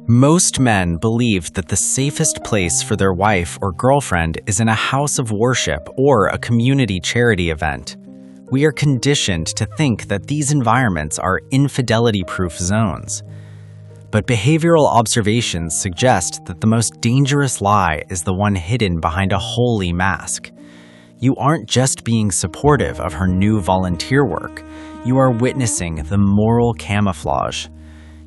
Most men believe that the safest place for their wife or girlfriend is in a house of worship or a community charity event. We are conditioned to think that these environments are infidelity-proof zones. But behavioral observations suggest that the most dangerous lie is the one hidden behind a holy mask. You aren't just being supportive of her new volunteer work, you are witnessing the moral camouflage.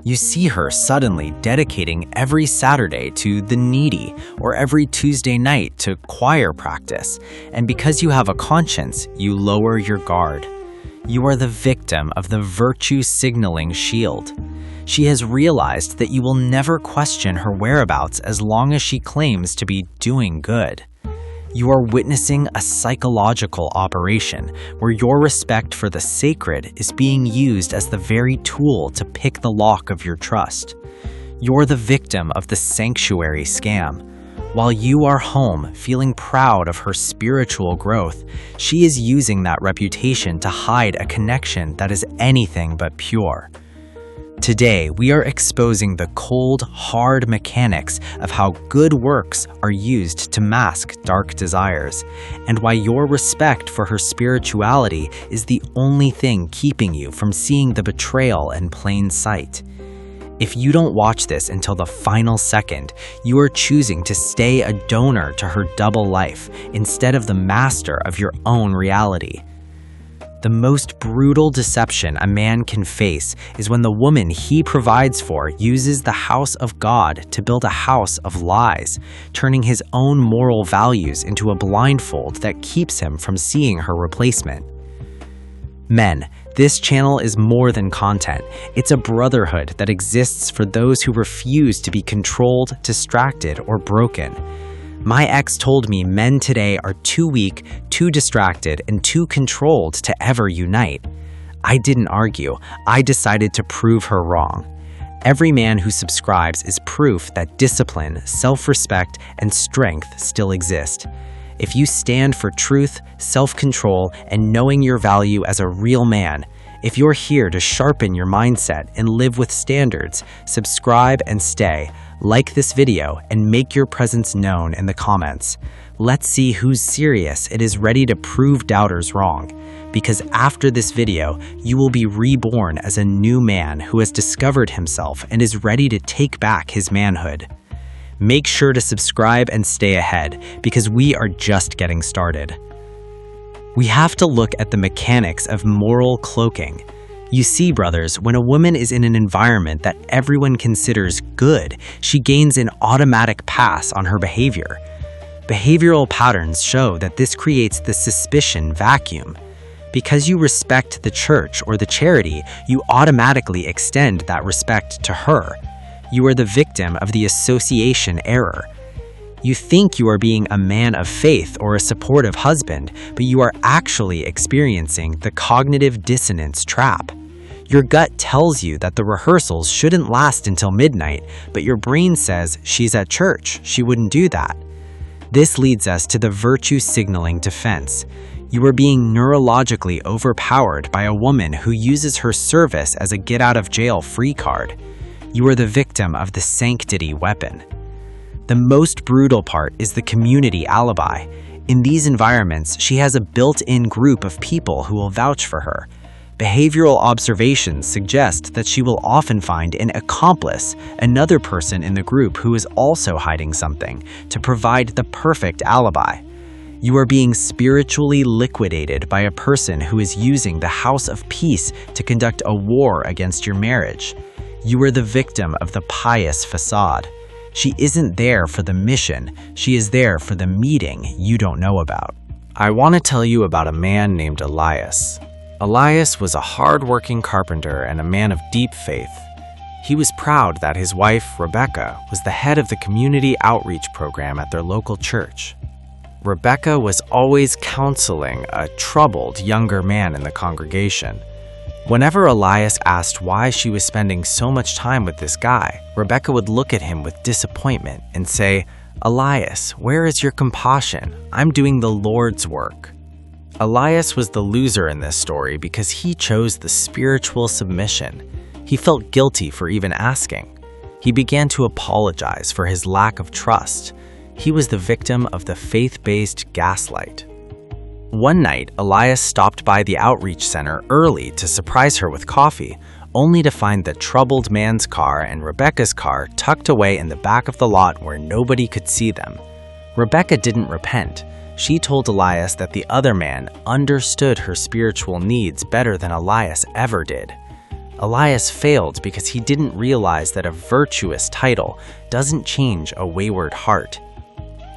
You see her suddenly dedicating every Saturday to the needy or every Tuesday night to choir practice, and because you have a conscience, you lower your guard. You are the victim of the virtue signaling shield. She has realized that you will never question her whereabouts as long as she claims to be doing good. You are witnessing a psychological operation where your respect for the sacred is being used as the very tool to pick the lock of your trust. You're the victim of the sanctuary scam. While you are home feeling proud of her spiritual growth, she is using that reputation to hide a connection that is anything but pure. Today, we are exposing the cold, hard mechanics of how good works are used to mask dark desires, and why your respect for her spirituality is the only thing keeping you from seeing the betrayal in plain sight. If you don't watch this until the final second, you are choosing to stay a donor to her double life instead of the master of your own reality. The most brutal deception a man can face is when the woman he provides for uses the house of God to build a house of lies, turning his own moral values into a blindfold that keeps him from seeing her replacement. Men, this channel is more than content. It's a brotherhood that exists for those who refuse to be controlled, distracted, or broken. My ex told me men today are too weak, too distracted, and too controlled to ever unite. I didn't argue. I decided to prove her wrong. Every man who subscribes is proof that discipline, self-respect, and strength still exist. If you stand for truth, self-control, and knowing your value as a real man, if you're here to sharpen your mindset and live with standards, subscribe and stay. Like this video and make your presence known in the comments. Let's see who's serious and is ready to prove doubters wrong. Because after this video, you will be reborn as a new man who has discovered himself and is ready to take back his manhood. Make sure to subscribe and stay ahead, because we are just getting started. We have to look at the mechanics of moral cloaking. You see, brothers, when a woman is in an environment that everyone considers good, she gains an automatic pass on her behavior. Behavioral patterns show that this creates the suspicion vacuum. Because you respect the church or the charity, you automatically extend that respect to her. You are the victim of the association error. You think you are being a man of faith or a supportive husband, but you are actually experiencing the cognitive dissonance trap. Your gut tells you that the rehearsals shouldn't last until midnight, but your brain says she's at church, she wouldn't do that. This leads us to the virtue signaling defense. You are being neurologically overpowered by a woman who uses her service as a get-out-of-jail-free card. You are the victim of the sanctity weapon. The most brutal part is the community alibi. In these environments, she has a built-in group of people who will vouch for her. Behavioral observations suggest that she will often find an accomplice, another person in the group who is also hiding something, to provide the perfect alibi. You are being spiritually liquidated by a person who is using the house of peace to conduct a war against your marriage. You are the victim of the pious facade. She isn't there for the mission, she is there for the meeting you don't know about. I want to tell you about a man named Elias. Elias was a hard-working carpenter and a man of deep faith. He was proud that his wife, Rebecca, was the head of the community outreach program at their local church. Rebecca was always counseling a troubled younger man in the congregation. Whenever Elias asked why she was spending so much time with this guy, Rebecca would look at him with disappointment and say, "Elias, where is your compassion? I'm doing the Lord's work." Elias was the loser in this story because he chose the spiritual submission. He felt guilty for even asking. He began to apologize for his lack of trust. He was the victim of the faith-based gaslight. One night, Elias stopped by the outreach center early to surprise her with coffee, only to find the troubled man's car and Rebecca's car tucked away in the back of the lot where nobody could see them. Rebecca didn't repent. She told Elias that the other man understood her spiritual needs better than Elias ever did. Elias failed because he didn't realize that a virtuous title doesn't change a wayward heart.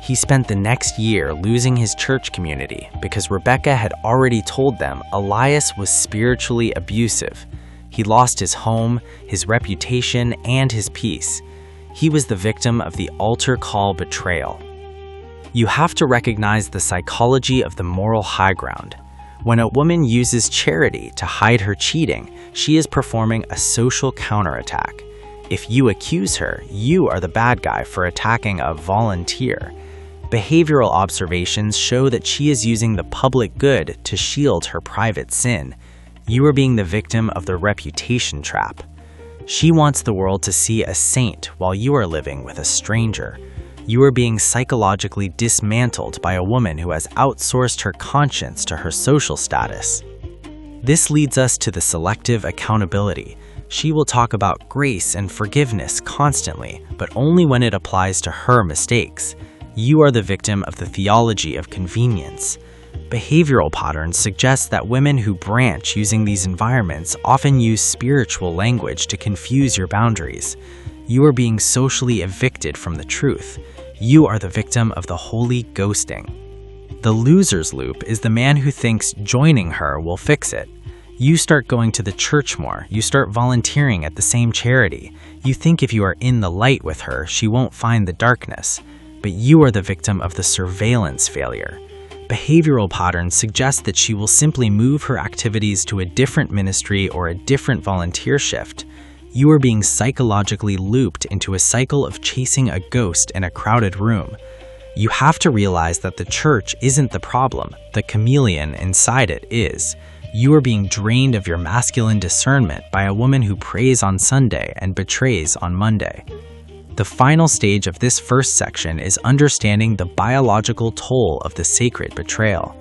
He spent the next year losing his church community because Rebecca had already told them Elias was spiritually abusive. He lost his home, his reputation, and his peace. He was the victim of the altar call betrayal. You have to recognize the psychology of the moral high ground. When a woman uses charity to hide her cheating, she is performing a social counterattack. If you accuse her, you are the bad guy for attacking a volunteer. Behavioral observations show that she is using the public good to shield her private sin. You are being the victim of the reputation trap. She wants the world to see a saint while you are living with a stranger. You are being psychologically dismantled by a woman who has outsourced her conscience to her social status. This leads us to the selective accountability. She will talk about grace and forgiveness constantly, but only when it applies to her mistakes. You are the victim of the theology of convenience. Behavioral patterns suggest that women who branch using these environments often use spiritual language to confuse your boundaries. You are being socially evicted from the truth. You are the victim of the holy ghosting. The loser's loop is the man who thinks joining her will fix it. You start going to the church more. You start volunteering at the same charity. You think if you are in the light with her, she won't find the darkness. But you are the victim of the surveillance failure. Behavioral patterns suggest that she will simply move her activities to a different ministry or a different volunteer shift. You are being psychologically looped into a cycle of chasing a ghost in a crowded room. You have to realize that the church isn't the problem. The chameleon inside it is. You are being drained of your masculine discernment by a woman who prays on Sunday and betrays on Monday. The final stage of this first section is understanding the biological toll of the sacred betrayal.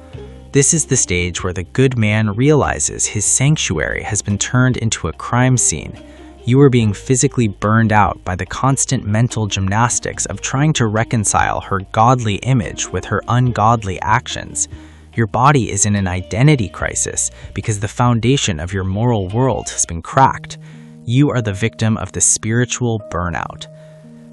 This is the stage where the good man realizes his sanctuary has been turned into a crime scene. You are being physically burned out by the constant mental gymnastics of trying to reconcile her godly image with her ungodly actions. Your body is in an identity crisis because the foundation of your moral world has been cracked. You are the victim of the spiritual burnout.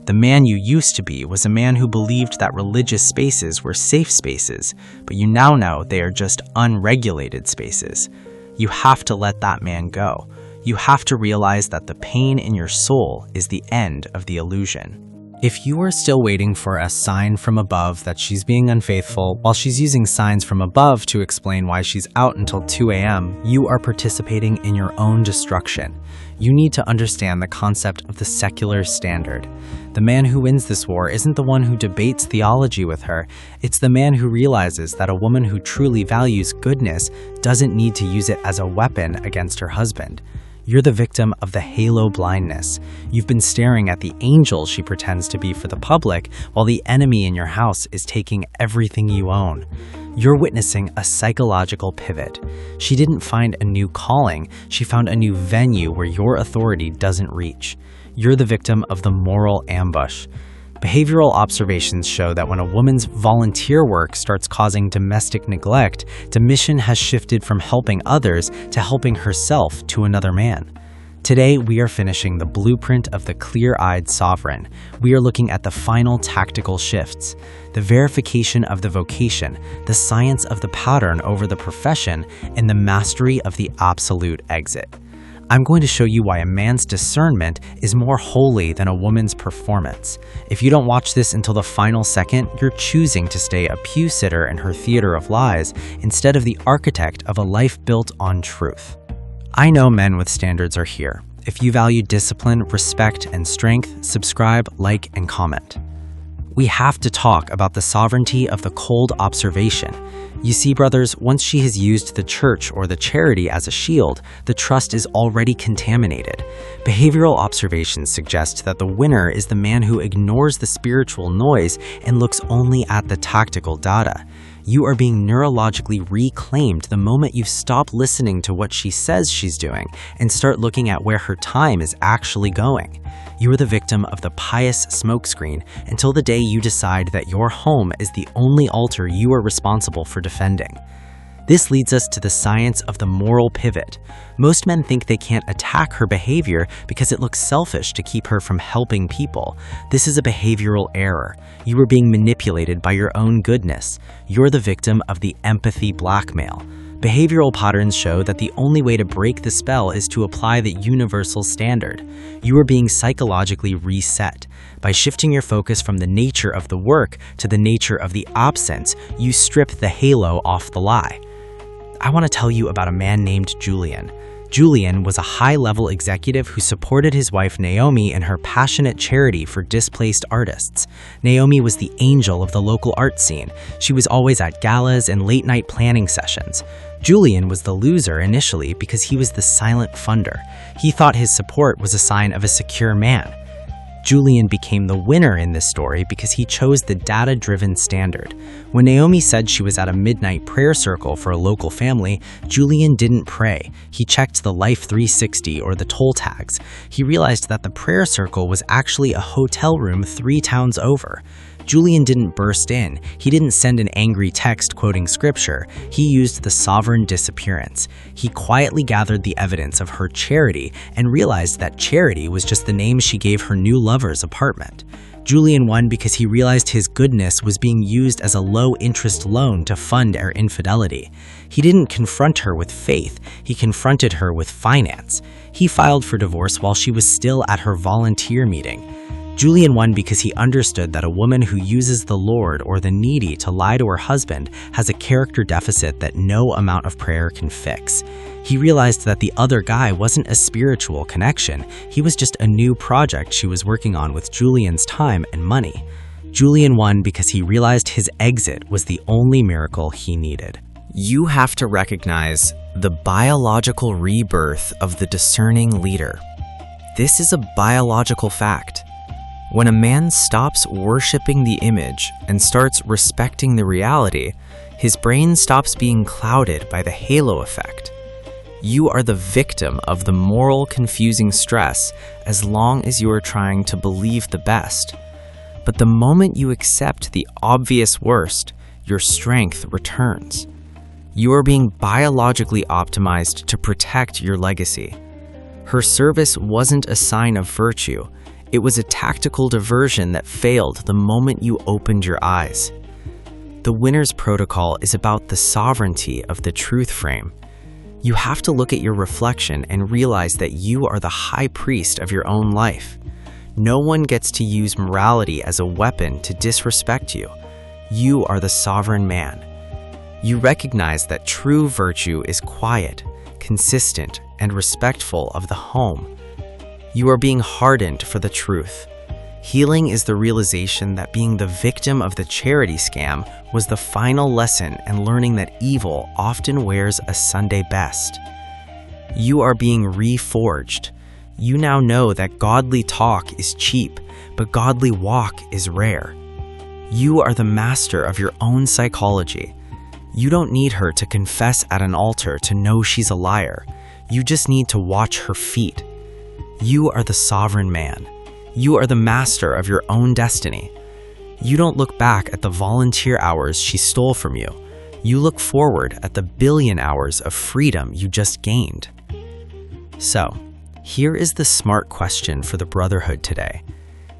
The man you used to be was a man who believed that religious spaces were safe spaces, but you now know they are just unregulated spaces. You have to let that man go. You have to realize that the pain in your soul is the end of the illusion. If you are still waiting for a sign from above that she's being unfaithful, while she's using signs from above to explain why she's out until 2 a.m., you are participating in your own destruction. You need to understand the concept of the secular standard. The man who wins this war isn't the one who debates theology with her. It's the man who realizes that a woman who truly values goodness doesn't need to use it as a weapon against her husband. You're the victim of the halo blindness. You've been staring at the angel she pretends to be for the public, while the enemy in your house is taking everything you own. You're witnessing a psychological pivot. She didn't find a new calling, she found a new venue where your authority doesn't reach. You're the victim of the moral ambush. Behavioral observations show that when a woman's volunteer work starts causing domestic neglect, the mission has shifted from helping others to helping herself to another man. Today, we are finishing the blueprint of the clear-eyed sovereign. We are looking at the final tactical shifts, the verification of the vocation, the science of the pattern over the profession, and the mastery of the absolute exit. I'm going to show you why a man's discernment is more holy than a woman's performance. If you don't watch this until the final second, you're choosing to stay a pew sitter in her theater of lies instead of the architect of a life built on truth. I know men with standards are here. If you value discipline, respect, and strength, subscribe, like, and comment. We have to talk about the sovereignty of the cold observation. You see, brothers, once she has used the church or the charity as a shield, the trust is already contaminated. Behavioral observations suggest that the winner is the man who ignores the spiritual noise and looks only at the tactical data. You are being neurologically reclaimed the moment you stop listening to what she says she's doing and start looking at where her time is actually going. You are the victim of the pious smokescreen until the day you decide that your home is the only altar you are responsible for defending. This leads us to the science of the moral pivot. Most men think they can't attack her behavior because it looks selfish to keep her from helping people. This is a behavioral error. You are being manipulated by your own goodness. You're the victim of the empathy blackmail. Behavioral patterns show that the only way to break the spell is to apply the universal standard. You are being psychologically reset. By shifting your focus from the nature of the work to the nature of the absence, you strip the halo off the lie. I want to tell you about a man named Julian. Julian was a high-level executive who supported his wife Naomi in her passionate charity for displaced artists. Naomi was the angel of the local art scene. She was always at galas and late-night planning sessions. Julian was the loser initially because he was the silent funder. He thought his support was a sign of a secure man. Julian became the winner in this story because he chose the data-driven standard. When Naomi said she was at a midnight prayer circle for a local family, Julian didn't pray. He checked the Life 360 or the toll tags. He realized that the prayer circle was actually a hotel room 3 towns over. Julian didn't burst in. He didn't send an angry text quoting scripture. He used the sovereign disappearance. He quietly gathered the evidence of her charity and realized that charity was just the name she gave her new lover's apartment. Julian won because he realized his goodness was being used as a low-interest loan to fund her infidelity. He didn't confront her with faith. He confronted her with finance. He filed for divorce while she was still at her volunteer meeting. Julian won because he understood that a woman who uses the Lord or the needy to lie to her husband has a character deficit that no amount of prayer can fix. He realized that the other guy wasn't a spiritual connection. He was just a new project she was working on with Julian's time and money. Julian won because he realized his exit was the only miracle he needed. You have to recognize the biological rebirth of the discerning leader. This is a biological fact. When a man stops worshiping the image and starts respecting the reality, his brain stops being clouded by the halo effect. You are the victim of the moral confusing stress as long as you are trying to believe the best. But the moment you accept the obvious worst, your strength returns. You are being biologically optimized to protect your legacy. Her service wasn't a sign of virtue. It was a tactical diversion that failed the moment you opened your eyes. The winner's protocol is about the sovereignty of the truth frame. You have to look at your reflection and realize that you are the high priest of your own life. No one gets to use morality as a weapon to disrespect you. You are the sovereign man. You recognize that true virtue is quiet, consistent, and respectful of the home. You are being hardened for the truth. Healing is the realization that being the victim of the charity scam was the final lesson and learning that evil often wears a Sunday best. You are being reforged. You now know that godly talk is cheap, but godly walk is rare. You are the master of your own psychology. You don't need her to confess at an altar to know she's a liar. You just need to watch her feet. You are the sovereign man. You are the master of your own destiny. You don't look back at the volunteer hours she stole from you. You look forward at the billion hours of freedom you just gained. So, here is the smart question for the brotherhood today.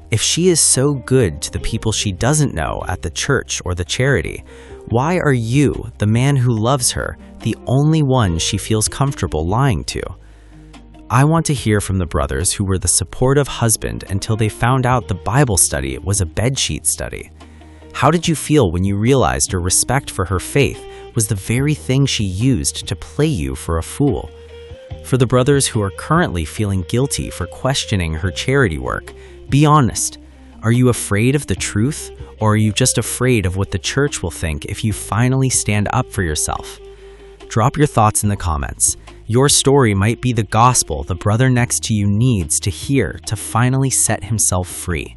If she is so good to the people she doesn't know at the church or the charity, why are you, the man who loves her, the only one she feels comfortable lying to? I want to hear from the brothers who were the supportive husband until they found out the Bible study was a bedsheet study. How did you feel when you realized your respect for her faith was the very thing she used to play you for a fool? For the brothers who are currently feeling guilty for questioning her charity work, be honest. Are you afraid of the truth, Or are you just afraid of what the church will think if you finally stand up for yourself? Drop your thoughts in the comments. Your story might be the gospel the brother next to you needs to hear to finally set himself free.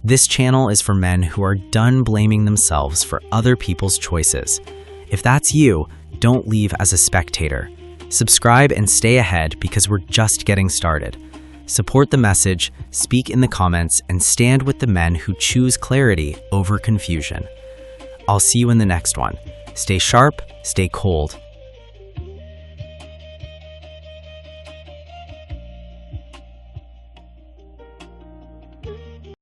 This channel is for men who are done blaming themselves for other people's choices. If that's you, don't leave as a spectator. Subscribe and stay ahead because we're just getting started. Support the message, speak in the comments, and stand with the men who choose clarity over confusion. I'll see you in the next one. Stay sharp, stay cold,